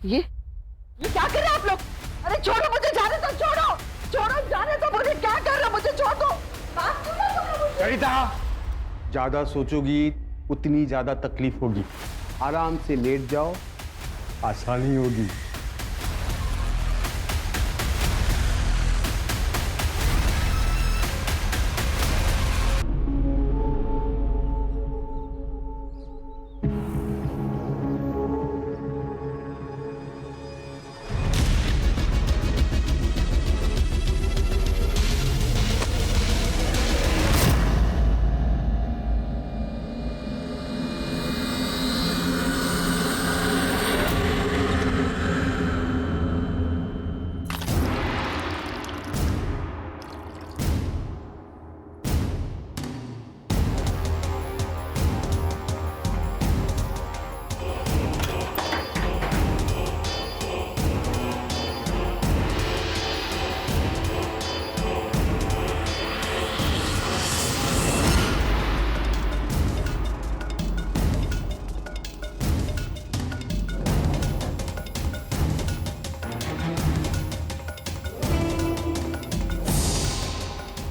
ये क्या कर रहे हैं आप लोग? अरे छोड़ो मुझे, जाने दो, छोड़ो छोड़ो, जाने दो मुझे, क्या कर रहे हो? मुझे छोड़ दो। बात क्यों कर रहे हो मुझसे? सरिता, ज्यादा सोचोगी उतनी ज्यादा तकलीफ होगी। आराम से लेट जाओ, आसानी होगी।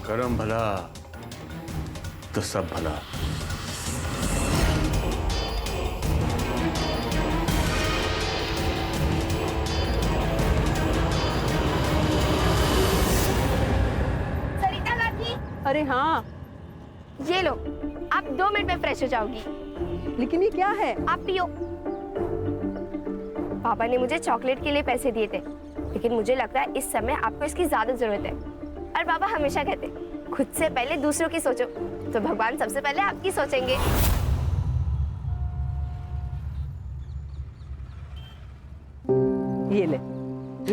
करम भला तो सब भला। सरिता काकी, अरे हाँ, ये लो, आप 2 मिनट में फ्रेश हो जाओगी। लेकिन ये क्या है? आप पियो। पापा ने मुझे चॉकलेट के लिए पैसे दिए थे, लेकिन मुझे लगता है इस समय आपको इसकी ज्यादा जरूरत है। और पापा हमेशा कहते, खुद से पहले दूसरों की सोचो, तो भगवान सबसे पहले आपकी सोचेंगे। ये ले,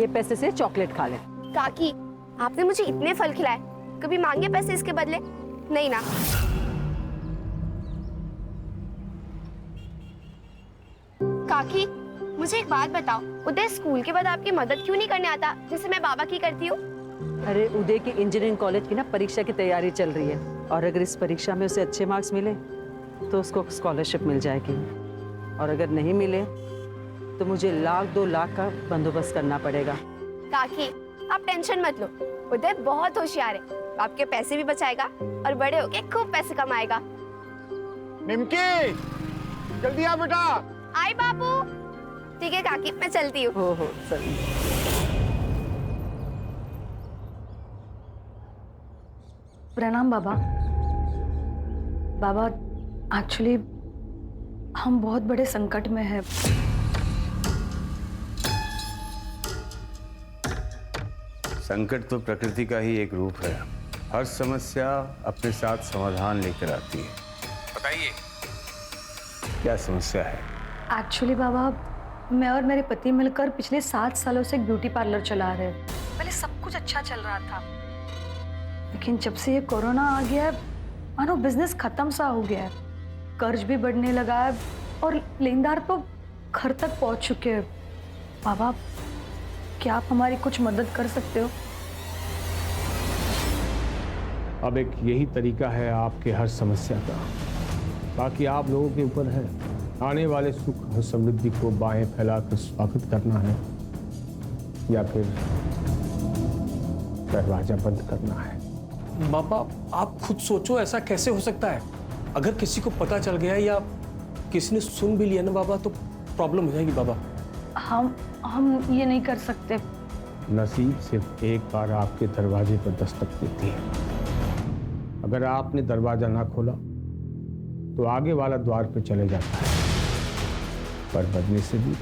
ये पैसे से चॉकलेट खा ले। काकी, आपने मुझे इतने फल खिलाए, कभी मांगे पैसे इसके बदले? नहीं ना। काकी, मुझे एक बात बताओ, उदय स्कूल के बाद आपकी मदद क्यों नहीं करने आता, जैसे मैं बाबा की करती हूँ? अरे उदय की इंजीनियरिंग कॉलेज की ना परीक्षा की तैयारी चल रही है, और अगर इस परीक्षा में उसे अच्छे मार्क्स मिले तो उसको स्कॉलरशिप मिल जाएगी, और अगर नहीं मिले तो मुझे 1-2 लाख का बंदोबस्त करना पड़ेगा। काकी, आप टेंशन मत लो, उदय बहुत होशियार है, आपके पैसे भी बचाएगा और बड़े होके खूब पैसे कमाएगा। निमकी, जल्दी आ बेटा। आई बाबू। ठीक है काकी, मैं चलती हूँ। हो चल। प्रणाम बाबा। बाबा, एक्चुअली हम बहुत बड़े संकट में हैं। संकट तो प्रकृति का ही एक रूप है। हर समस्या अपने साथ समाधान लेकर आती है। बताइए, क्या समस्या है? एक्चुअली बाबा, मैं और मेरे पति मिलकर पिछले 7 सालों से एक ब्यूटी पार्लर चला रहे हैं। पहले सब कुछ अच्छा चल रहा था, लेकिन जब से ये कोरोना आ गया है, मानो बिजनेस खत्म सा हो गया है। कर्ज भी बढ़ने लगा है और लेनदार तो घर तक पहुंच चुके हैं। बाबा, क्या आप हमारी कुछ मदद कर सकते हो? अब एक यही तरीका है आपके हर समस्या का, बाकी आप लोगों के ऊपर है। आने वाले सुख और समृद्धि को बाहें फैलाकर स्वागत करना है, या फिर दरवाजा बंद करना है। बाबा, आप खुद सोचो, ऐसा कैसे हो सकता है? अगर किसी को पता चल गया या किसी ने सुन भी लिया ना बाबा, तो प्रॉब्लम हो जाएगी बाबा। हम ये नहीं कर सकते। नसीब सिर्फ एक बार आपके दरवाजे पर दस्तक देती है। अगर आपने दरवाजा ना खोला तो आगे वाला द्वार पे चले जाता है, पर बदले से भी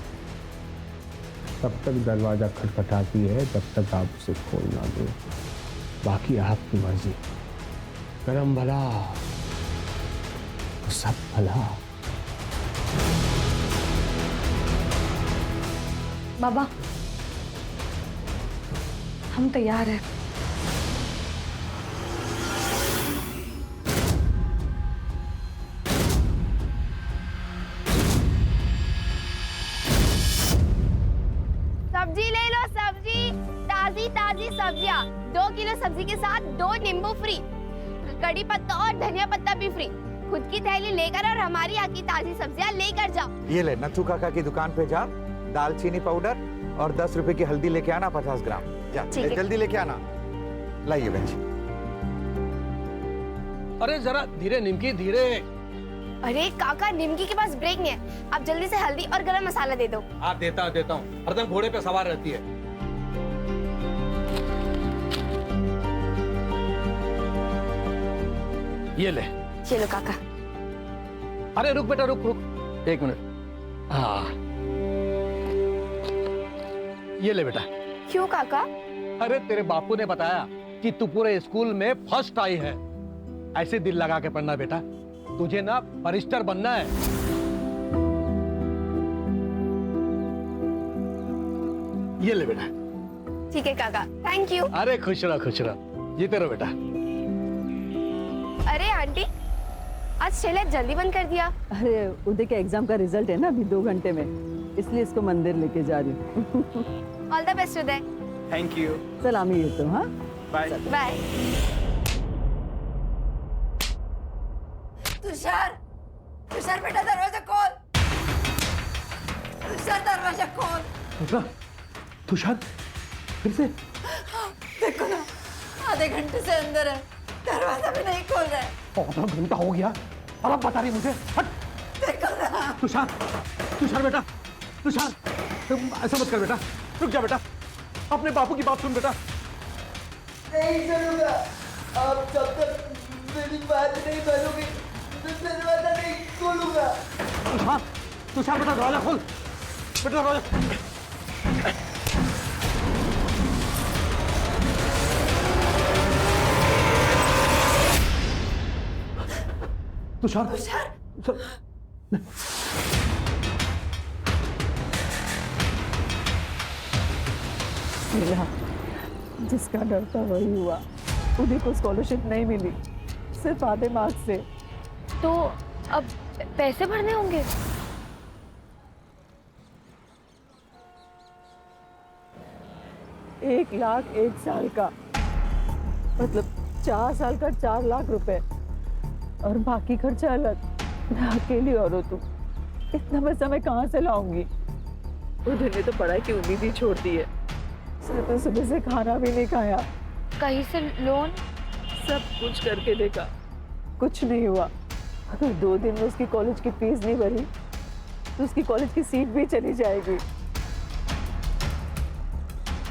तब तक दरवाजा खटखटाती है जब तक आप उसे खोल ना दो। बाकी आपकी मर्जी। करम भला तो सब भला। बाबा, हम तैयार हैं। सब्जी ले लो, सब्जी, ताजी ताजी सब्जियां। 2 किलो सब्जी के साथ 2 नींबू फ्री, कड़ी पत्ता और धनिया पत्ता भी फ्री। खुद की थैली लेकर और हमारी यहाँ की ताजी सब्जियां लेकर जाओ। ये ले, नथु काका की दुकान पे जा, दालचीनी पाउडर और 10 रुपए की हल्दी लेके आना 50 ग्राम। जा ठीक है। जल्दी लेके आना। लाइए बहन जी। अरे जरा धीरे निमकी, धीरे। अरे काका, निमकी के पास ब्रेक नहीं है, आप जल्दी से हल्दी और गरम मसाला दे दो। हाँ देता हूँ, हरदम घोड़े पे सवार रहती है। ये ले। चलो काका। अरे रुक बेटा, रुक रुक 1 मिनट। हाँ ये ले बेटा। क्यों काका? अरे तेरे बापू ने बताया कि तू पूरे स्कूल में फर्स्ट आई है। ऐसे दिल लगा के पढ़ना बेटा, तुझे ना बैरिस्टर बनना है। ये ले बेटा। ठीक है काका, थैंक यू। अरे खुश रहो, जीते रहो बेटा। अरे आंटी, आज ठेला जल्दी बंद कर दिया। अरे उदय के एग्जाम का रिजल्ट है ना अभी 2 घंटे में, इसलिए इसको मंदिर लेके जा रही हूँ। All the best Uday. Thank you. सलामी ये तो। हाँ बाय। बाय। तुषार, तुषार बेटा दरवाजा खोल। तुषार दरवाजा खोल। तुषार फिर से? देखो ना, आधे घंटे से अंदर है, दरवाजा भी नहीं खोल रहा है। आधा घंटा हो गया और अब बता रही मुझे? हट। देखो ना। तुषार बेटा, तुषार तुम ऐसा मत कर बेटा, रुक जा बेटा, अपने बापू की बात सुन बेटा। नहीं सुनूंगा, आप जब तक मेरी बात नहीं मानोगे तो दरवाजा नहीं खोलूंगा। तुषार बेटा दरवाजा खोल बेटा, दरवाजा। तुषार मिला, जिसका डर था वही हुआ। उन्हीं को स्कॉलरशिप नहीं मिली, सिर्फ आधे मार्क्स से। तो अब पैसे भरने होंगे? एक लाख 1 साल का, मतलब 4 साल का 4 लाख रुपए, और बाकी खर्चा अलग। मैं अकेली औरत हूँ, इतना पैसा मैं कहाँ से लाऊंगी? उधर ने तो पढ़ाई की उम्मीद ही छोड़ दी है। तो सुबह से खाना भी नहीं खाया, कहीं से लोन? सब कुछ करके देखा, कुछ नहीं हुआ। अगर 2 दिन में उसकी कॉलेज की फीस नहीं भरी तो उसकी कॉलेज की सीट भी चली जाएगी।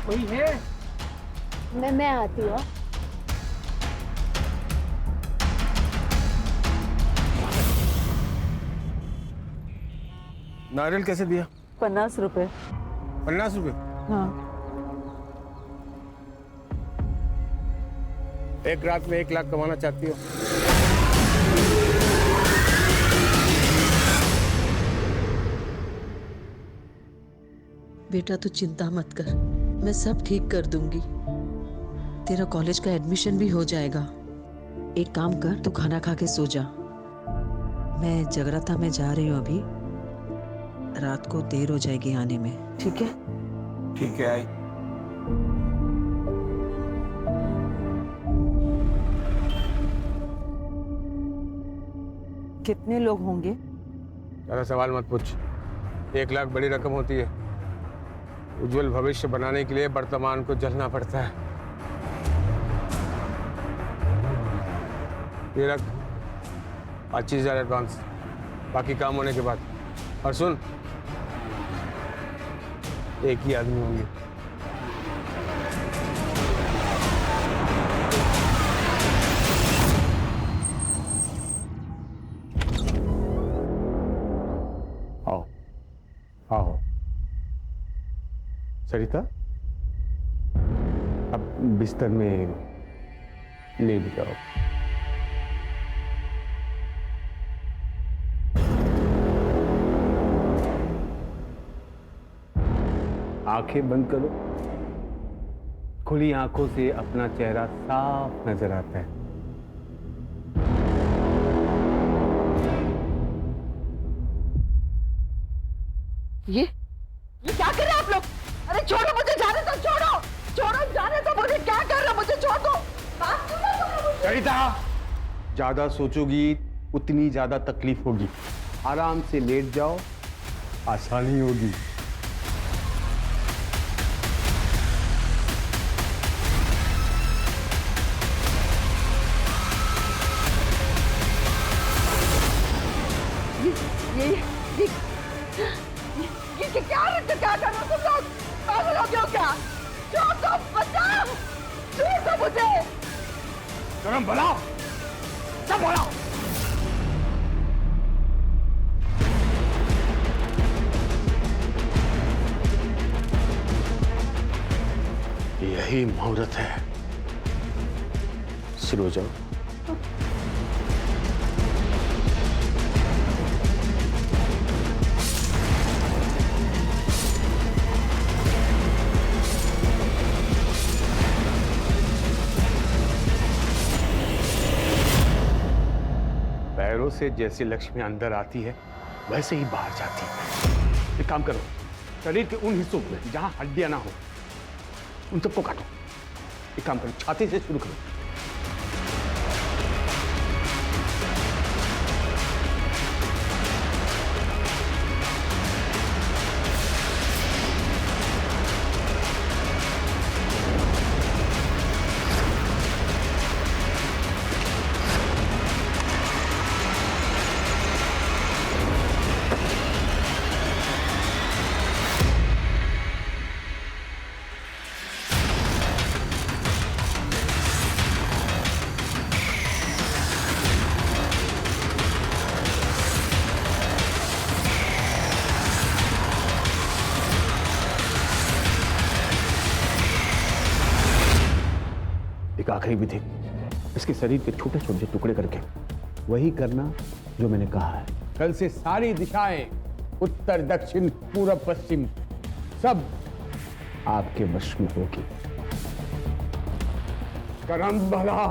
कोई है? मैं आती हूँ। नारियल कैसे दिया? 50 रुपए। 50 रुपए? हाँ। एक रात में 1 लाख कमाना चाहती हो? बेटा तू चिंता मत कर, मैं सब ठीक कर दूंगी। तेरा कॉलेज का एडमिशन भी हो जाएगा। एक काम कर, तू खाना खा के सो जा। मैं जगराता में जा रही हूँ अभी, रात को देर हो जाएगी आने में, ठीक है? ठीक है आई। कितने लोग होंगे? ज़्यादा सवाल मत पूछ। 1 लाख बड़ी रकम होती है। उज्जवल भविष्य बनाने के लिए वर्तमान को जलना पड़ता है। ये रख 25,000 एडवांस, बाकी काम होने के बाद। और सुन, एक ही आदमी होंगे। आओ आओ सरिता, अब बिस्तर में लेट जाओ। आंखें बंद करो। खुली आंखों से अपना चेहरा साफ नजर आता है। ये क्या कर रहे हैं आप लोग? अरे छोड़ो मुझे, जाने दो, छोड़ो छोड़ो, जाने दो मुझे। क्या कर रहे हो? मुझे छोड़ दो। बात क्यों कर रहे हो मुझे? सरिता, ज्यादा सोचोगी उतनी ज्यादा तकलीफ होगी। आराम से लेट जाओ, आसानी होगी। गया क्या? छोड़ो, बचाओ! छोड़ो मुझे! करम बुलाओ, सब बुलाओ। यही मुहूर्त है, शुरू हो जाओ। पैरों से जैसे लक्ष्मी अंदर आती है वैसे ही बाहर जाती है। एक काम करो, शरीर के उन हिस्सों में जहां हड्डियां ना हो उन सबको काटो। एक काम करो, छाती से शुरू करो। एक आखिरी विधि, इसके शरीर के छोटे छोटे टुकड़े करके वही करना जो मैंने कहा है। कल से सारी दिशाएं, उत्तर दक्षिण पूरब पश्चिम, सब आपके वश में होगी। करम भला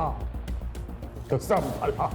तो सब भला।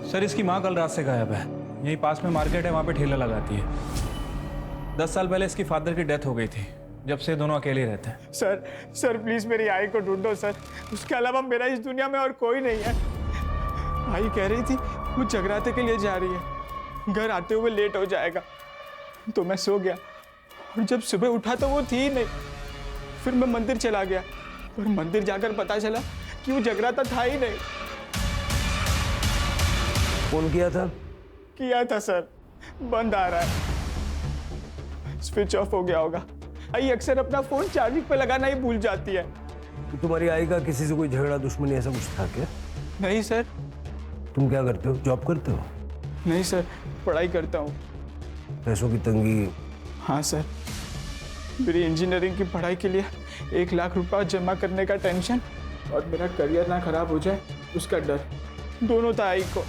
सर, इसकी माँ कल रात से गायब है। यहीं पास में मार्केट है, वहाँ पे ठेला लगाती है। 10 साल पहले इसकी फादर की डेथ हो गई थी। जब से दोनों अकेले रहते हैं। सर प्लीज मेरी आई को ढूंढो सर। उसके अलावा मेरा इस दुनिया में और कोई नहीं है। आई कह रही थी वो जगराते के लिए जा रही है, घर आते हुए लेट हो जाएगा। तो मैं सो गया और जब सुबह उठा तो वो थी ही नहीं। फिर मैं मंदिर चला गया और मंदिर जाकर पता चला कि वो जगराता था ही नहीं। फोन किया था? किया था सर, बंद आ रहा है, स्विच ऑफ हो गया होगा। आई अक्सर अपना फोन चार्जिंग पे लगाना ही भूल जाती है। तो तुम्हारी आई का किसी से कोई झगड़ा दुश्मनी ऐसा कुछ था क्या? नहीं सर। तुम क्या करते हो, जॉब करते हो? नहीं सर, पढ़ाई करता हूँ। पैसों की तंगी? हाँ सर, मेरी इंजीनियरिंग की पढ़ाई के लिए 1 लाख रुपया जमा करने का टेंशन और मेरा करियर ना खराब हो जाए उसका डर, दोनों था आई को।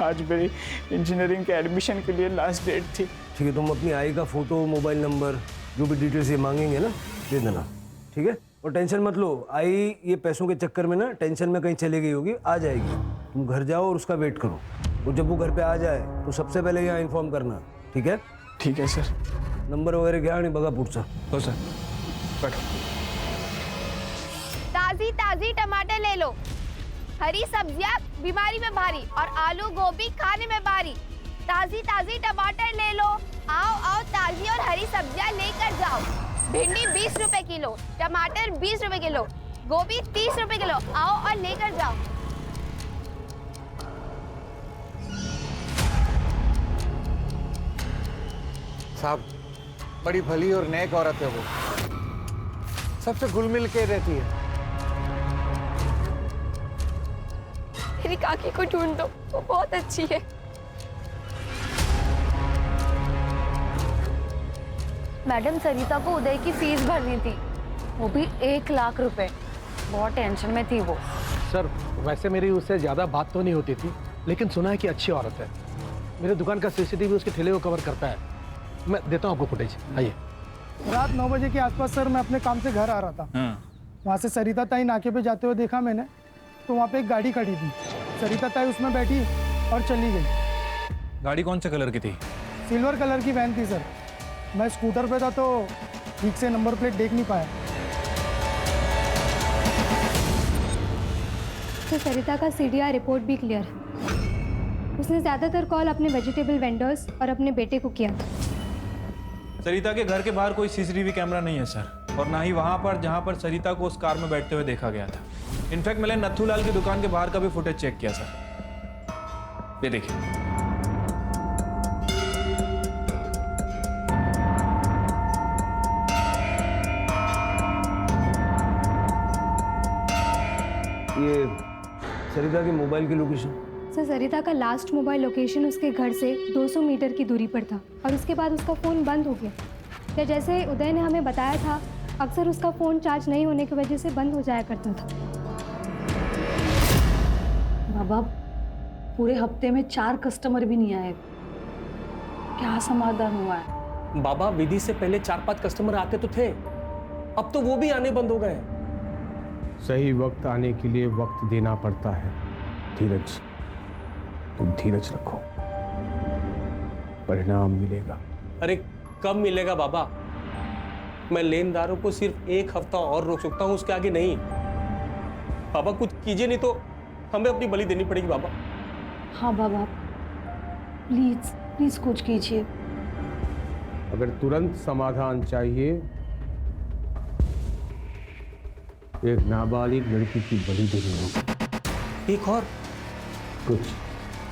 आज मेरी इंजीनियरिंग के एडमिशन के लिए लास्ट डेट थी। ठीक है, तुम अपनी आई का फोटो, मोबाइल नंबर, जो भी डिटेल्स ये मांगेंगे ना, दे देना। ठीक है, और टेंशन मत लो। आई ये पैसों के चक्कर में ना टेंशन में कहीं चली गई होगी, आ जाएगी। तुम घर जाओ और उसका वेट करो, और जब वो घर पे आ जाए तो सबसे पहले यहाँ इन्फॉर्म करना। ठीक है? ठीक है सर। नंबर वगैरह घ्या आणि बघा पुढचा। हो सर, बैठो। ताजी ताजी टमाटर ले लो, हरी सब्जियां बीमारी में भारी और आलू गोभी खाने में भारी। ताजी ताजी टमाटर ले लो, आओ आओ ताजी और हरी सब्जियां लेकर जाओ। भिंडी 20 रुपए किलो, टमाटर 20 रुपए किलो, गोभी 30 रुपए किलो, आओ और लेकर जाओ। साहब, बड़ी भली और नेक औरत है वो, सबसे घुल मिल के रहती है। मेरी काकी को ढूंढ दो, वो बहुत अच्छी है। मैडम, सरिता को उदय की फीस भरनी थी, वो भी 1 लाख रुपए। बहुत टेंशन में थी वो। सर, वैसे मेरी उससे ज़्यादा बात तो नहीं होती थी, लेकिन सुना है कि अच्छी औरत है। मेरे दुकान का सीसीटीवी उसके ठेले को कवर करता है। मैं देता हूँ आपको फुटेज, आइए। रात 9 बजे के आसपास सर मैं अपने काम से घर आ रहा था। वहाँ से सरिता ताई नाके पे जाते हुए देखा मैंने। तो वहाँ पे एक गाड़ी खड़ी थी। सरिता ताई उसमें बैठी और चली गई। गाड़ी कौन से कलर की थी? सिल्वर कलर की वैन थी सर। मैं स्कूटर पे था तो ठीक से नंबर प्लेट देख नहीं पाया। तो सरिता का सीडीआर रिपोर्ट भी क्लियर है। उसने ज़्यादातर कॉल अपने वेजिटेबल वेंडर्स और अपने बेटे को किया था। सरिता के घर के बाहर कोई सीसीटीवी कैमरा नहीं है सर, और ना ही वहां पर जहां पर सरिता को उस कार में बैठते हुए देखा गया था। इनफैक्ट मैंने नथुलाल की दुकान के बाहर का भी फुटेज चेक किया सर। ये देखिए। ये सरिता के मोबाइल की लोकेशन? सर सरिता का लास्ट मोबाइल लोकेशन उसके घर से 200 मीटर की दूरी पर था और उसके बाद उसका फ़ोन बंद हो गया। या जैसे उदय ने हमें बताया था, अक्सर उसका फ़ोन चार्ज नहीं होने की वजह से बंद हो जाया करता था। बाबा, पूरे हफ्ते में 4 कस्टमर भी नहीं आए, क्या समाधान हुआ है? बाबा, विधि से पहले 4-5 कस्टमर आते तो थे, अब तो वो भी आने बंद हो गए। सही वक्त आने के लिए वक्त देना पड़ता है। धीरज, तुम धीरज रखो, परिणाम मिलेगा। अरे कब मिलेगा बाबा? मैं लेनदारों को सिर्फ 1 हफ्ता और रोक सकता हूँ, उसके आगे नहीं। बाबा कुछ कीजिए, नहीं तो हमें अपनी बलि देनी पड़ेगी बाबा। हाँ बाबा, प्लीज प्लीज कुछ कीजिए। अगर तुरंत समाधान चाहिए, एक नाबालिग लड़की की बलि देनी होगी। एक और कुछ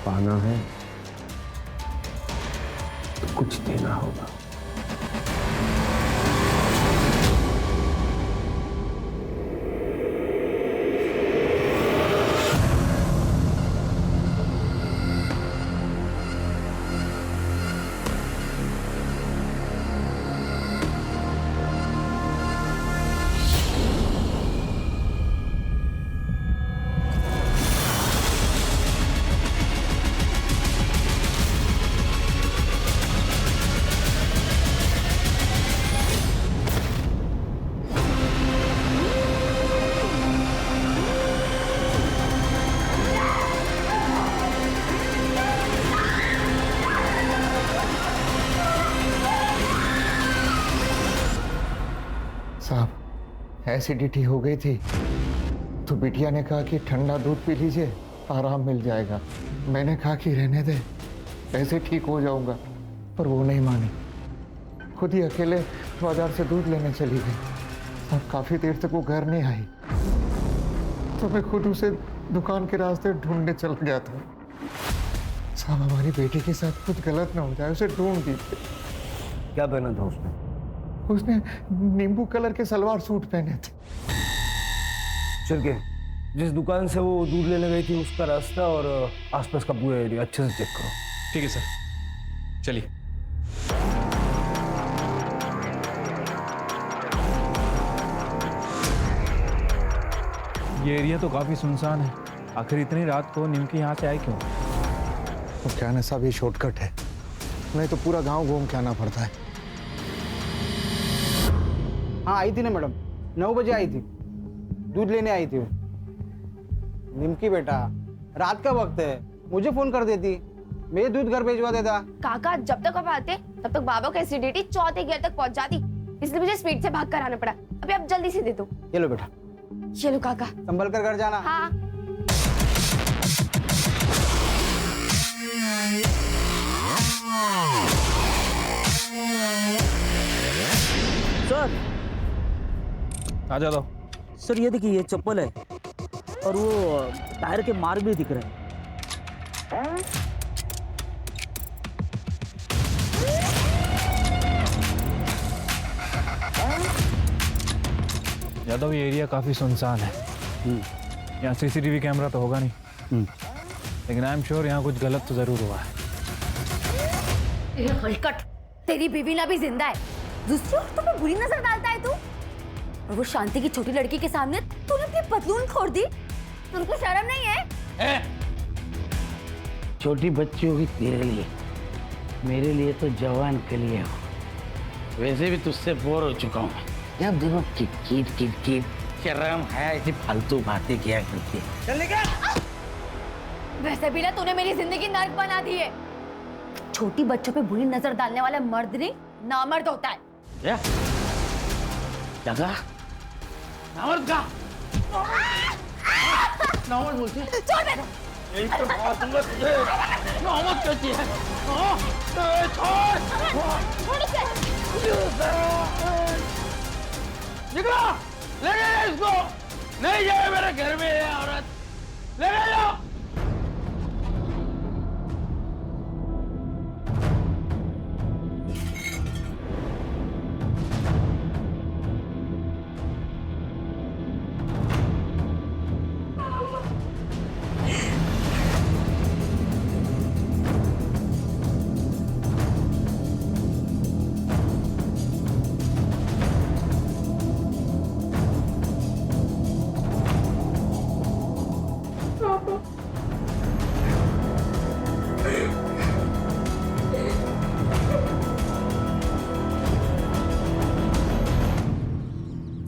पाना है तो कुछ देना होगा। साहब, एसिडिटी हो गई थी तो बिटिया ने कहा कि ठंडा दूध पी लीजिए, आराम मिल जाएगा। मैंने कहा कि रहने दे, ऐसे ठीक हो जाऊंगा, पर वो नहीं मानी। खुद ही अकेले बाजार से दूध लेने चली गई। अब काफ़ी देर तक वो घर नहीं आई तो मैं खुद उसे दुकान के रास्ते ढूंढने चल गया था। साहब, हमारी बेटी के साथ कुछ गलत ना हो जाए, उसे ढूंढ दीजिए। क्या पहना था उसने? उसने नींबू कलर के सलवार सूट पहने थे। चल के जिस दुकान से वो दूध लेने गई थी उसका रास्ता और आसपास का पूरा एरिया अच्छे से चेक करो। ठीक है सर, चलिए। ये एरिया तो काफी सुनसान है। आखिर इतनी रात को निमकी यहाँ से आए क्यों? तो क्या ना साहब, ये शॉर्टकट है, नहीं तो पूरा गांव घूम के आना पड़ता है। हाँ आई थी ना मैडम, 9 बजे आई थी, दूध लेने आई थी वो। निमकी बेटा, रात का वक्त है, मुझे फोन कर देती, मैं दूध घर भेजवा देता। काका, जब तक आप आते तब तक बाबा को एसिडिटी 4थे गियर तक पहुंच जाती, इसलिए मुझे स्पीड से भाग कर आना पड़ा। अभी आप जल्दी से दे दो। ये लो बेटा। चलो काका, संभल कर घर जाना। हाँ। सर, आ जाओ। सर ये देखिए, ये चप्पल है और वो टायर के मार्क भी दिख रहे हैं। यादव, ये एरिया काफी सुनसान है। यहाँ सीसीटीवी कैमरा तो होगा नहीं, लेकिन आई एम श्योर यहाँ कुछ गलत तो जरूर हुआ है। ये हलकट, तेरी बीवी ना भी जिंदा है, दूसरी औरतों पे बुरी नजर डालता है तू। और वो शांति की छोटी लड़की के सामने तूने अपनी पतलून खोल दी, तुमको शर्म नहीं है? छोटी बच्ची होगी तेरे लिए, मेरे लिए तो जवान के लिए हो। वैसे भी तुझसे बोर हो चुका हूँ। जब देखो किट किट किट किट शर्म है ऐसी फालतू बातें किया करती है। चल निकल। वैसे भी ना तूने मेरी जिंदगी नर्क बना दी है। छोटी बच्चों पे बुरी नजर डालने वाला मर्द नहीं नामर्द होता है। क्या लगा नामर्द का नामर्द बोलती है। छोड़ दे। यही तो बात दूंगा तुझे। नामर्द कहती है। छोड़ इसे। निकलो ले गए इसको। नहीं जाए मेरे घर में ये औरत। ले गए जाओ।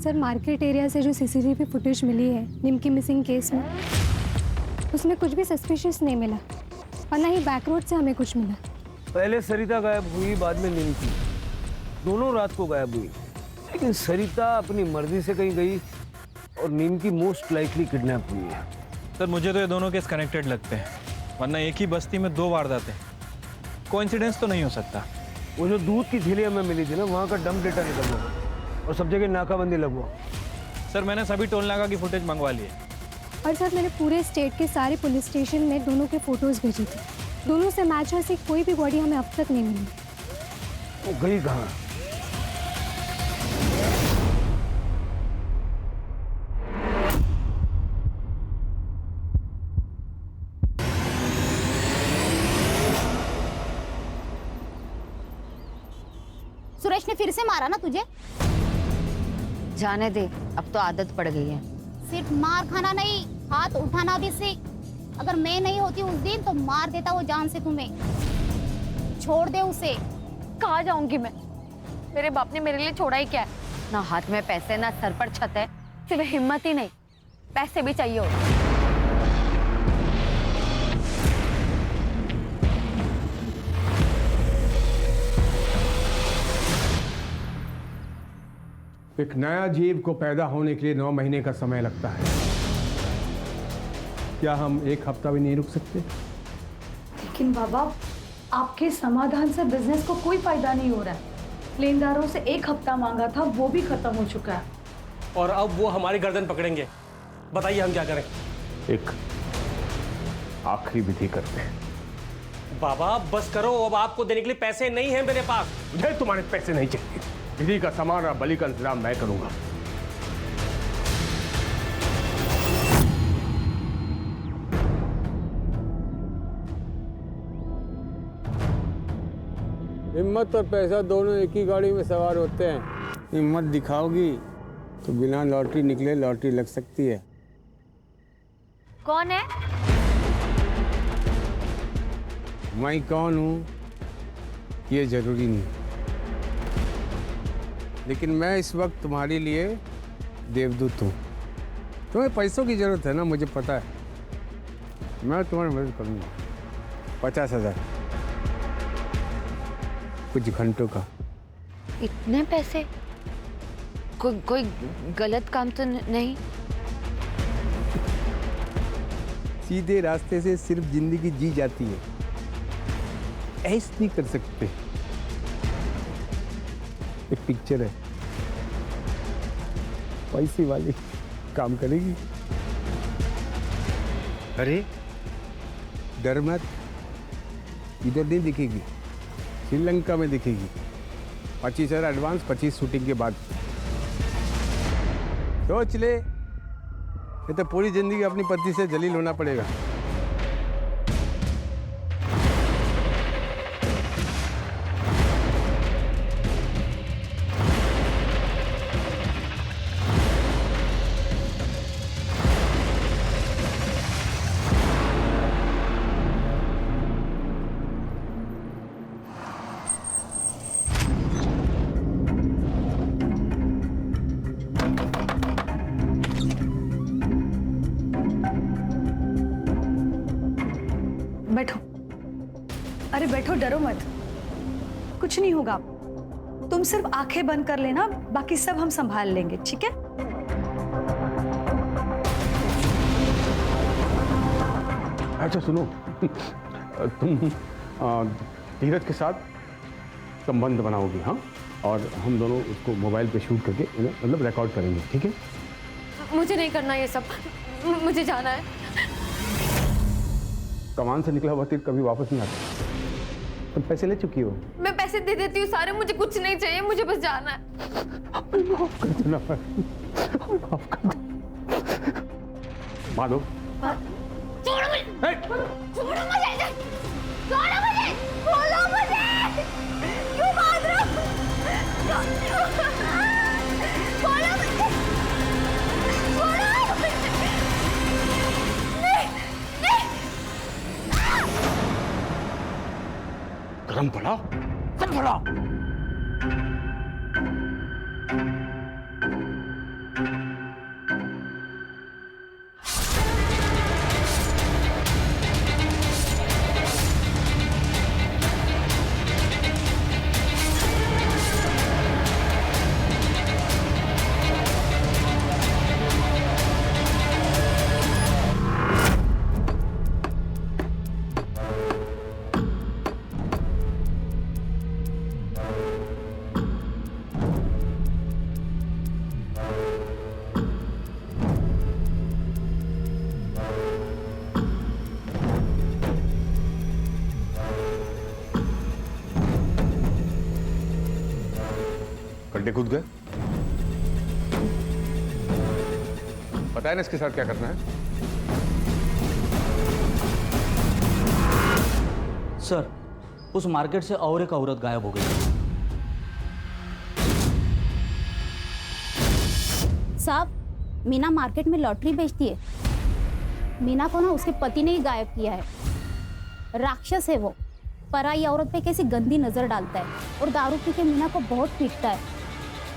सर मार्केट एरिया से जो सीसीटीवी फुटेज मिली है निमकी मिसिंग केस में, उसमें कुछ भी सस्पिशियस नहीं मिला और ना ही बैक रोड से हमें कुछ मिला। पहले सरिता गायब हुई, बाद में निमकी, दोनों रात को गायब हुई। लेकिन सरिता अपनी मर्जी से कहीं गई और निमकी मोस्ट लाइकली किडनैप हुई है। सर मुझे तो ये दोनों केस कनेक्टेड लगते हैं, वरना एक ही बस्ती में 2 वारदातें, कोइंसिडेंस तो नहीं हो सकता। वो जो दूध की थैली हमें मिली थी ना, वहाँ का डंप डेटा निकलवा और सब जगह नाकाबंदी लगवा। सर मैंने सभी टोल नाका की फुटेज मंगवा ली है। और सर मैंने पूरे स्टेट के सारे पुलिस स्टेशन में दोनों के फोटोज भेजे थे। दोनों से मैच ऐसी कोई भी बॉडी हमें अब तक नहीं मिली। वो गई कहाँ? सुरेश ने फिर से मारा ना तुझे? जाने दे, अब तो आदत पड़ गई है। सिर्फ मार खाना नहीं, हाथ उठाना भी सीख। अगर मैं नहीं होती उस दिन तो मार देता वो जान से तुम्हें। छोड़ दे उसे। कहाँ जाऊंगी मैं? मेरे बाप ने मेरे लिए छोड़ा ही क्या है? ना हाथ में पैसे, ना सर पर छत है, सिर्फ हिम्मत ही नहीं, पैसे भी चाहिए होते। एक नया जीव को पैदा होने के लिए 9 महीने का समय लगता है। क्या हम 1 हफ्ता भी नहीं रुक सकते? लेकिन बाबा, आपके समाधान से बिजनेस को कोई फायदा नहीं हो रहा है। लेनदारों से 1 हफ्ता मांगा था, वो भी खत्म हो चुका है। और अब वो हमारी गर्दन पकड़ेंगे। बताइए हम क्या करें? एक आखिरी विधि करते हैं। बाबा बस करो, अब आपको देने के लिए पैसे नहीं हैं मेरे पास। मुझे तुम्हारे पैसे नहीं चाहिए। विधि का सामान और बलि का इंतजाम मैं करूंगा। हिम्मत और पैसा दोनों एक ही गाड़ी में सवार होते हैं। हिम्मत दिखाओगी तो बिना लॉटरी निकले लॉटरी लग सकती है। कौन है? मैं कौन हूँ ये जरूरी नहीं, लेकिन मैं इस वक्त तुम्हारे लिए देवदूत हूँ। तुम्हें पैसों की जरूरत है ना, मुझे पता है। मैं तुम्हारी मदद करूँगा। 50,000 कुछ घंटों का। इतने पैसे? कोई गलत काम तो नहीं? सीधे रास्ते से सिर्फ जिंदगी जी जाती है, ऐसे नहीं कर सकते। एक पिक्चर है, पैसे वाली काम करेगी। अरे डर मत, इधर नहीं दिखेगी, श्रीलंका में दिखेगी। 25,000 एडवांस, 25 शूटिंग के बाद। सोच ले, ये तो पूरी जिंदगी अपनी पत्नी से जलील होना पड़ेगा। बैठो। अरे बैठो, डरो मत, कुछ नहीं होगा। तुम सिर्फ आंखें बंद कर लेना, बाकी सब हम संभाल लेंगे, ठीक है? अच्छा सुनो, तुम धीरज के साथ संबंध बनाओगी, हाँ? और हम दोनों उसको मोबाइल पे शूट करके मतलब रिकॉर्ड करेंगे, ठीक है? मुझे नहीं करना ये सब, मुझे जाना है। कमान से निकला हुआ तीर कभी वापस नहीं आता। तुम पैसे ले चुकी हो। मैं पैसे दे देती हूँ सारे, मुझे कुछ नहीं चाहिए, मुझे बस जाना है। माफ कर देना, माफ कर दो। माधव, छोड़ो मुझे, छोड़ो मुझे, छोड़ो मुझे, खोलो मुझे, क्यों भाग रहे हो? खोलो मुझे, छोड़ो मुझे, नहीं, नहीं, गरम पड़ा, सब पड़ा। गड्ढे कूद गए। पता है ना इसके साथ क्या करना है? सर, उस मार्केट से और एक औरत गायब हो गई। साहब, मीना मार्केट में लॉटरी बेचती है। मीना को ना उसके पति ने ही गायब किया है। राक्षस है वो, पराई औरत पे कैसी गंदी नजर डालता है और दारू पी के मीना को बहुत पीटता है।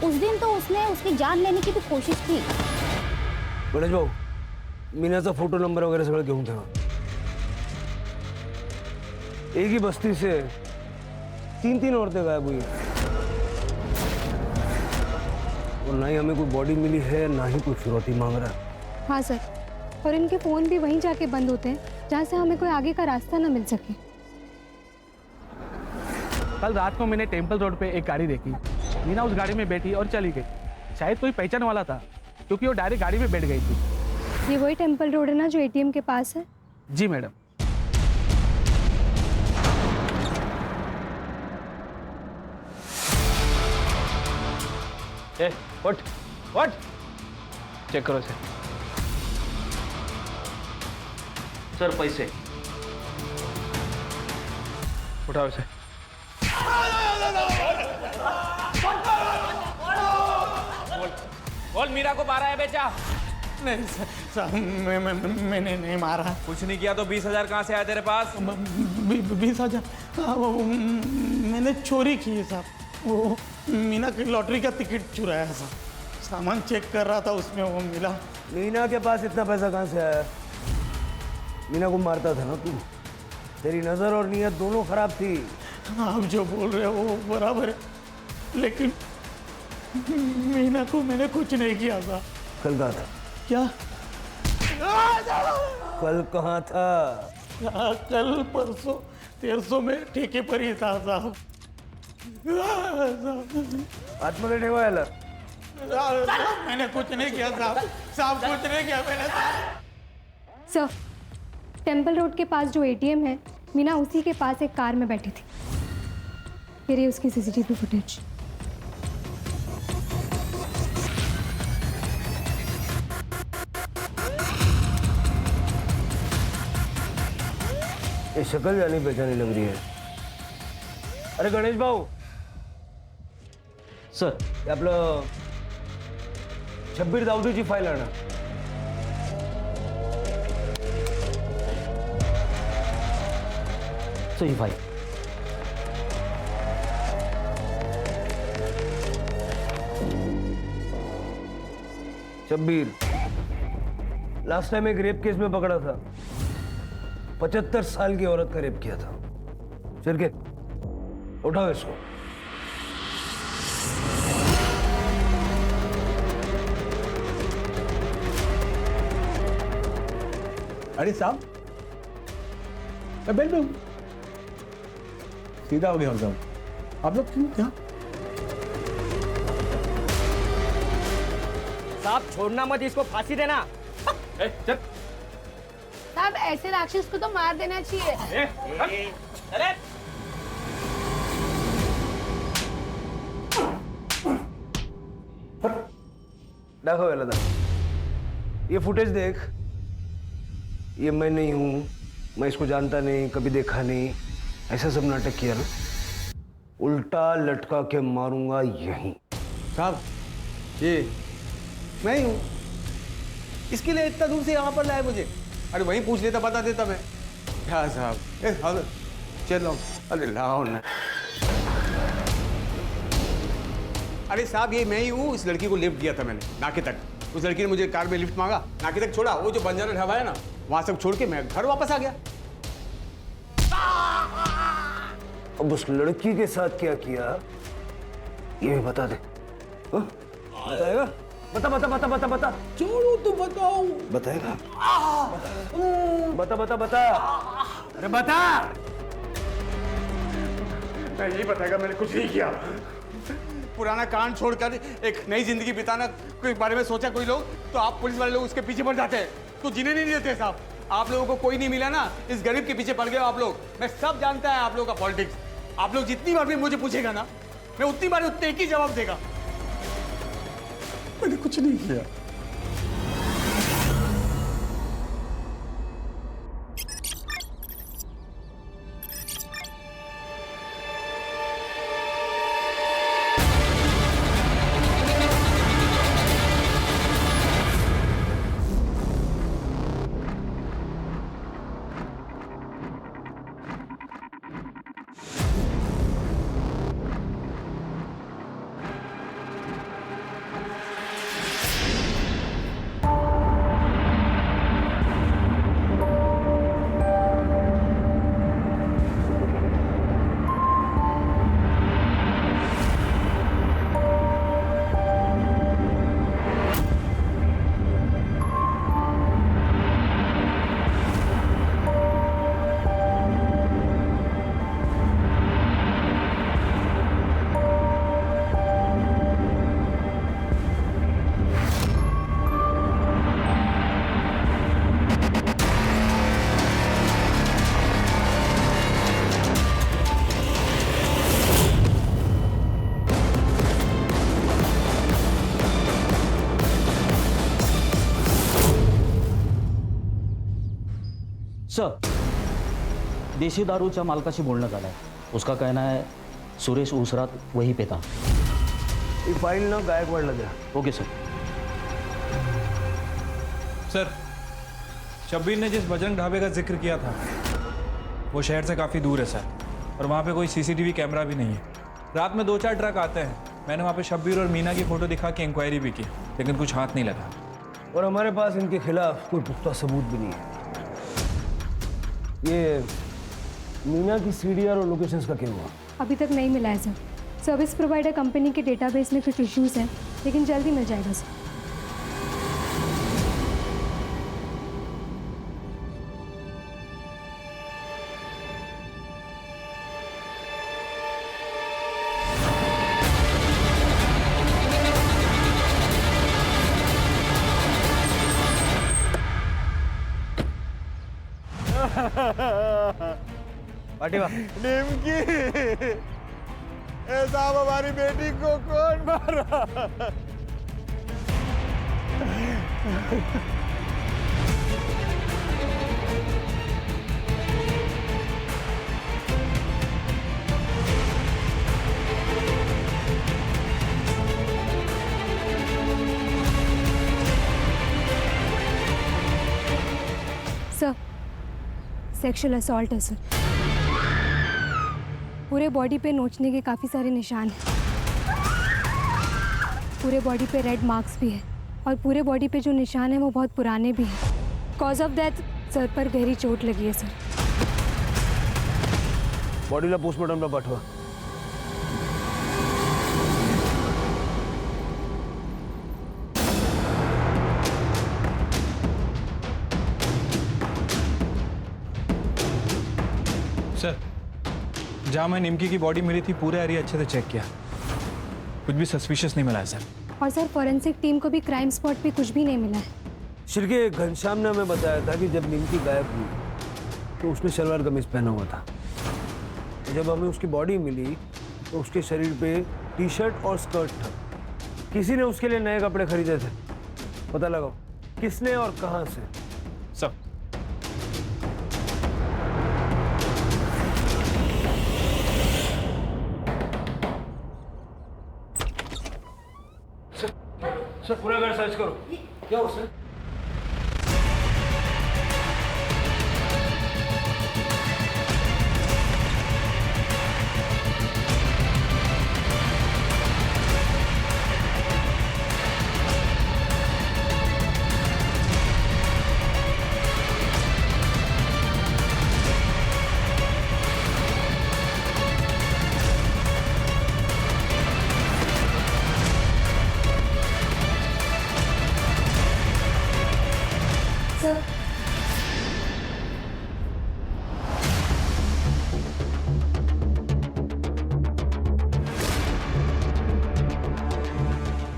उस दिन तो उसने उसकी जान लेने की भी कोशिश की। गणेश भाऊ, मीनाचा फोटो नंबर वगैरह सगळं घेऊन ठेवा। एक ही बस्ती से 3-3 औरतें गायब हुई और ना ही हमें कोई बॉडी मिली है, ना ही कोई फिरौती मांग रहा है। हाँ सर, और इनके फ़ोन भी वहीं जाके बंद होते हैं जहाँ से हमें कोई आगे का रास्ता ना मिल सके। कल रात को मैंने टेम्पल रोड पे एक गाड़ी देखी। मीना उस गाड़ी में बैठी और चली गई। शायद कोई पहचान वाला था, क्योंकि वो डायरेक्ट गाड़ी में बैठ गई थी। ये वही टेम्पल रोड है ना जो एटीएम के पास है? जी मैडम। व्हाट चेक करो इसे। सर पैसे उठाओ इसे। बोल, मीरा को मारा है बेचा? नहीं सर, मैंने नहीं मारा। कुछ नहीं किया तो 20,000 कहाँ से आया तेरे पास? 20,000? हाँ, वो मैंने चोरी की है साहब। वो मीना की लॉटरी का टिकट चुराया है साहब। सामान चेक कर रहा था, उसमें वो मिला। मीना के पास इतना पैसा कहाँ से आया? मीना को मारता था ना तू। तेरी नजर और नीयत दोनों खराब थी। आप जो बोल रहे हो वो बराबर है, लेकिन मीना को मैंने कुछ नहीं किया था। कल कहाँ था? क्या? कल कहाँ था? कल परसों 1300 में ठेके पर ही था साहब। आतमध्ये ठेवा याला। मैंने कुछ नहीं किया साहब, साहब कुछ नहीं किया मैंने। सर, टेम्पल रोड के पास जो एटीएम है, मीना उसी के पास एक कार में बैठी थी। ये रही उसकी सीसीटीवी फुटेज। ये शक्ल जानी पहचानी लग रही है। अरे गणेश भाऊ, सर ये आपलं शब्बीर दाऊदीची फाईल आणा। सही फाईल। शब्बीर लास्ट टाइम एक रेप केस में पकड़ा था, 75 साल की औरत का रेप किया था। चल के उठाओ इसको। अरे साहब, मैं बेड में हूँ, सीधा हो गया हूँ। आप लोग क्यों यहाँ? साहब छोड़ना मत, इसको फांसी देना। चल। साहब ऐसे राक्षस को तो मार देना चाहिए। अरे देखो वेलादा, ये फुटेज देख। ये मैं नहीं हूँ, मैं इसको जानता नहीं, कभी देखा नहीं, ऐसा सब नाटक किया ना, उल्टा लटका के मारूंगा यहीं। साहब ये मैं ही हूँ, इसके लिए इतना दूर से यहाँ पर लाए मुझे। अरे वहीं पूछ लेता, बता देता मैं। क्या साहब, चलो। अरे लाओ ना। अरे साहब ये मैं ही हूँ, इस लड़की को लिफ्ट दिया था मैंने नाके तक। उस लड़की ने मुझे कार में लिफ्ट मांगा, नाके तक छोड़ा, वो जो बंजारा ढाबा है ना, वहां सब छोड़ के मैं घर वापस आ गया। अब उस लड़की के साथ क्या किया ये भी बता दे। हाँ? बताएगा? बता बता बता बता बता। छोड़ो तो बताओ। बताएगा? बता बता बता। अरे बता। नहीं बताएगा, मैंने कुछ नहीं किया। पुराना कांड छोड़कर एक नई जिंदगी बिताना के बारे में सोचा कोई लोग, तो आप पुलिस वाले लोग उसके पीछे पड़ जाते हैं, तो जीने नहीं देते साहब। आप लोगों को कोई नहीं मिला ना, इस गरीब के पीछे पड़ गए आप लोग। मैं सब जानता है आप लोगों का पॉलिटिक्स। आप लोग जितनी बार भी मुझे पूछेगा ना, मैं उतनी बार उतने एक ही जवाब देगा, मैंने कुछ नहीं किया। सर, देशी दारूच्या मालकाशी बोलणं झालं आहे. उसका कहना है सुरेश उसरात वहीं पे था. ये फाइल ना गायकवाड़ला द्या. Okay sir. सर, शब्बीर ने जिस बजरंग ढाबे का जिक्र किया था वो शहर से काफ़ी दूर है सर, और वहाँ पे कोई सीसीटीवी कैमरा भी नहीं है. रात में 2-4 ट्रक आते हैं. मैंने वहाँ पे शब्बीर और मीना की फ़ोटो दिखा के इंक्वायरी भी की, लेकिन कुछ हाथ नहीं लगा. और हमारे पास इनके खिलाफ कोई पुख्ता सबूत भी नहीं है. ये मीना की सीडीआर और लोकेशंस का क्या हुआ? अभी तक नहीं मिला है सर. सर्विस प्रोवाइडर कंपनी के डेटाबेस में कुछ इश्यूज हैं, लेकिन जल्दी मिल जाएगा सर. पाटिवा निमकी, साहब हमारी बेटी को कौन मारा? सर, सेक्सुअल असॉल्ट है सर. पूरे बॉडी पे नोचने के काफ़ी सारे निशान हैं. पूरे बॉडी पे रेड मार्क्स भी है, और पूरे बॉडी पे जो निशान है वो बहुत पुराने भी हैं. कॉज ऑफ डेथ सर पर गहरी चोट लगी है सर। बॉडीला पोस्टमॉर्टमला पाठवा। सर, जहाँ मैं निमकी की बॉडी मिली थी पूरा एरिया अच्छे से चेक किया, कुछ भी सस्पिशियस नहीं मिला है सर। और सर फॉरेंसिक टीम को भी क्राइम स्पॉट पे कुछ भी नहीं मिला है। शिरके घनश्याम ने हमें बताया था कि जब निमकी गायब हुई तो उसने शलवार कमीज पहना हुआ था। जब हमें उसकी बॉडी मिली तो उसके शरीर पे टी शर्ट और स्कर्ट था। किसी ने उसके लिए नए कपड़े खरीदे थे। पता लगाओ किसने और कहां से। सर, सर पूरा घर सर्च करो। क्या हो सर?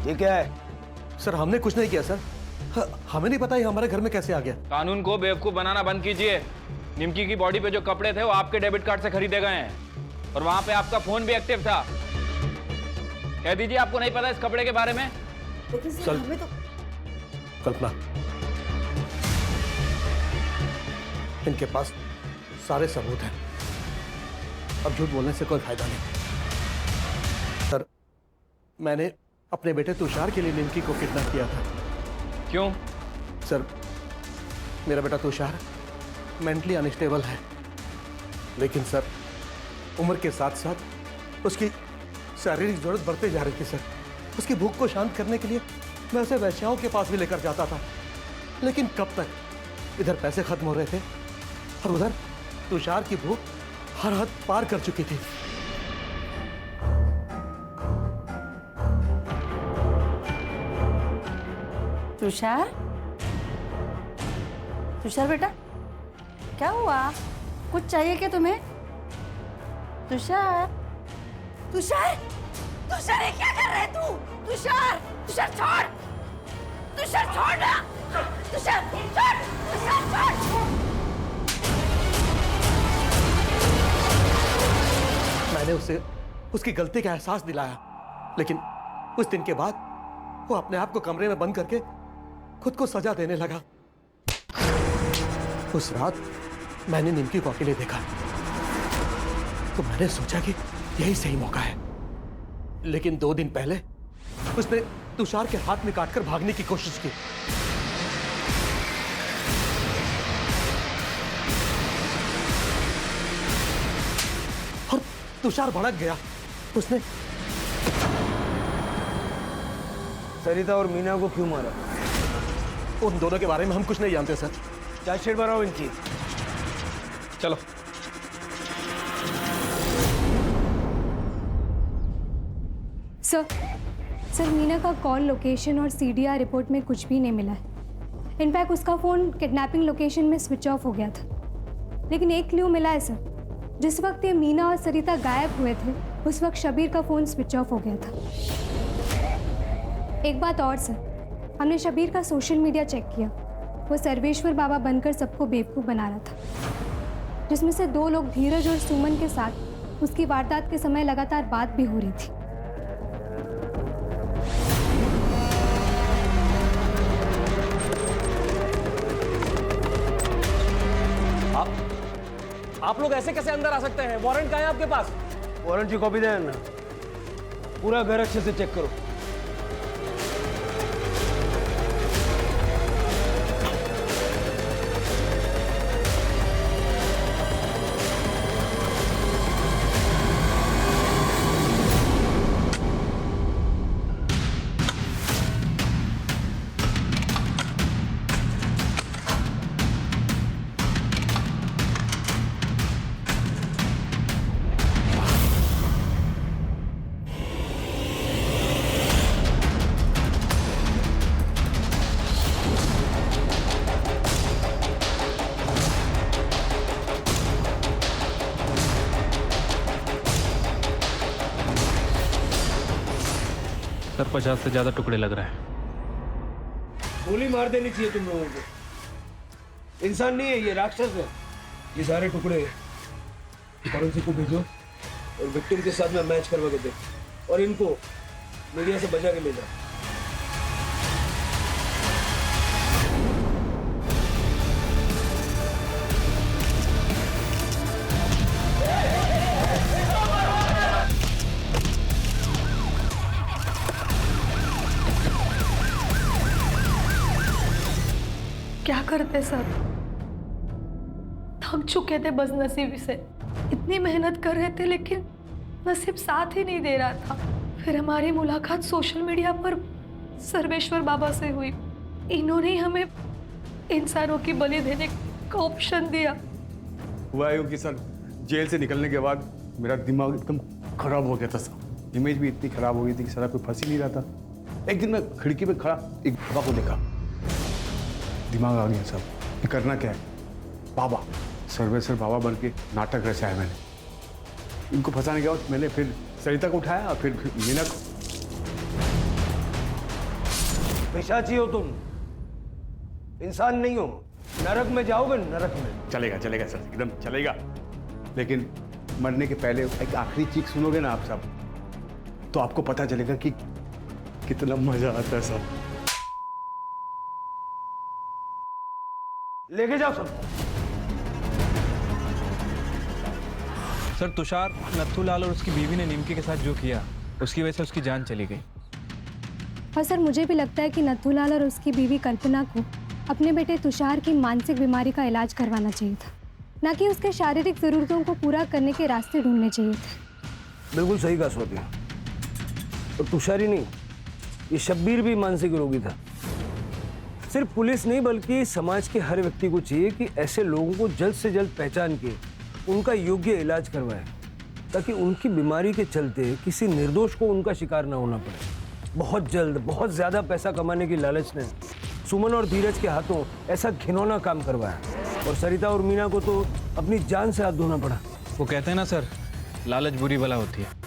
ये क्या है? सर हमने कुछ नहीं किया सर। हमें नहीं पता ये हमारे घर में कैसे आ गया। कानून को बेवकूफ बनाना बंद कीजिए। निमकी की बॉडी पे जो कपड़े थे वो आपके डेबिट कार्ड से खरीदे गए हैं और वहां पे आपका फोन भी एक्टिव था। कह दीजिए आपको नहीं पता इस कपड़े के बारे में। सर कल्पना, इनके पास सारे सबूत हैं, अब झूठ बोलने से कोई फायदा नहीं। सर मैंने अपने बेटे तुषार के लिए निमकी को किडनैप किया था। क्यों? सर मेरा बेटा तुषार मेंटली अनस्टेबल है, लेकिन सर उम्र के साथ साथ उसकी शारीरिक जरूरत बढ़ते जा रही थी। सर उसकी भूख को शांत करने के लिए मैं उसे वैश्याओं के पास भी लेकर जाता था, लेकिन कब तक। इधर पैसे खत्म हो रहे थे और उधर तुषार की भूख हर हद पार कर चुकी थी। तुषार, तुषार बेटा क्या हुआ? कुछ चाहिए क्या तुम्हें? तुषार, तुषार, तुषार ये क्या कर रहे है तू? तुषार, तुषार छोड़, तुषार छोड़ ना, तुषार छोड़, तुषार छोड़। मैंने उसे उसकी गलती का एहसास दिलाया, लेकिन उस दिन के बाद वो अपने आप को कमरे में बंद करके खुद को सजा देने लगा। उस रात मैंने निमकी को अकेले देखा तो मैंने सोचा कि यही सही मौका है, लेकिन 2 दिन पहले उसने तुषार के हाथ में काटकर भागने की कोशिश की। और तुषार भड़क गया। उसने सरिता और मीना को क्यों मारा? उन दोनों के बारे में हम कुछ नहीं जानते सर। चार्जशीट बनाओ इनकी। चलो। सर मीना का कॉल लोकेशन और सीडीआर रिपोर्ट में कुछ भी नहीं मिला है। इनफैक्ट उसका फ़ोन किडनैपिंग लोकेशन में स्विच ऑफ हो गया था। लेकिन एक क्लू मिला है सर, जिस वक्त ये मीना और सरिता गायब हुए थे उस वक्त शबीर का फ़ोन स्विच ऑफ हो गया था। एक बात और सर, हमने शबीर का सोशल मीडिया चेक किया। वो सर्वेश्वर बाबा बनकर सबको बेवकूफ़ बना रहा था, जिसमें से 2 लोग धीरज और सुमन के साथ उसकी वारदात के समय लगातार बात भी हो रही थी। आप लोग ऐसे कैसे अंदर आ सकते हैं? वारंट कहाँ है आपके पास? वारंट की कॉपी देना। पूरा घर अच्छे से चेक करो। सर 50 से ज़्यादा टुकड़े लग रहा है। गोली मार देनी चाहिए तुम लोगों को। इंसान नहीं है ये, राक्षस है। ये सारे टुकड़े फॉरेंसिक को भेजो और विक्टिम के साथ में मैच करवा के दे, और इनको मीडिया से बचा के ले जाओ। क्या करते सब, थक चुके थे बस नसीब से। इतनी मेहनत कर रहे थे लेकिन नसीब साथ ही नहीं दे रहा था। फिर हमारी मुलाकात सोशल मीडिया पर सर्वेश्वर बाबा से हुई। इन्होंने हमें इंसानों की बलि देने का ऑप्शन दिया। हुआ यूँ कि सर जेल से निकलने के बाद मेरा दिमाग एकदम खराब हो गया था सर। इमेज भी इतनी खराब हो गई थी कि सारा कोई फंस ही नहीं रहा था। एक दिन मैं खिड़की में खड़ा एक बाबा को देखा, दिमाग आ गया सब। ये करना क्या है, बाबा सर्वेश्वर बाबा बन के नाटक रचाया मैंने। इनको फंसाने के बाद मैंने फिर सरिता को उठाया और फिर मीना को। पिशाची हो तुम, इंसान नहीं हो। नरक में जाओगे, नरक में। चलेगा चलेगा सर, एकदम चलेगा। लेकिन मरने के पहले एक आखिरी चीख सुनोगे ना आप सब, तो आपको पता चलेगा कि कितना मजा आता है सब। लेके जाओ सब। सर तुषार, नथुलाल और उसकी बीवी ने निमकी के साथ जो किया उसकी वजह से उसकी जान चली गई। और सर मुझे भी लगता है कि नथुलाल और उसकी बीवी कल्पना को अपने बेटे तुषार की मानसिक बीमारी का इलाज करवाना चाहिए था, ना कि उसके शारीरिक ज़रूरतों को पूरा करने के रास्ते ढूंढने चाहिए थे। बिल्कुल सही कहा स्वाति। और तुषार ही नहीं, ये शब्बीर भी मानसिक रोगी था। सिर्फ पुलिस नहीं बल्कि समाज के हर व्यक्ति को चाहिए कि ऐसे लोगों को जल्द से जल्द पहचान के उनका योग्य इलाज करवाए, ताकि उनकी बीमारी के चलते किसी निर्दोष को उनका शिकार ना होना पड़े। बहुत जल्द बहुत ज़्यादा पैसा कमाने की लालच ने सुमन और धीरज के हाथों ऐसा घिनौना काम करवाया, और सरिता और मीना को तो अपनी जान से हाथ धोना पड़ा। वो कहते हैं ना सर, लालच बुरी बला होती है।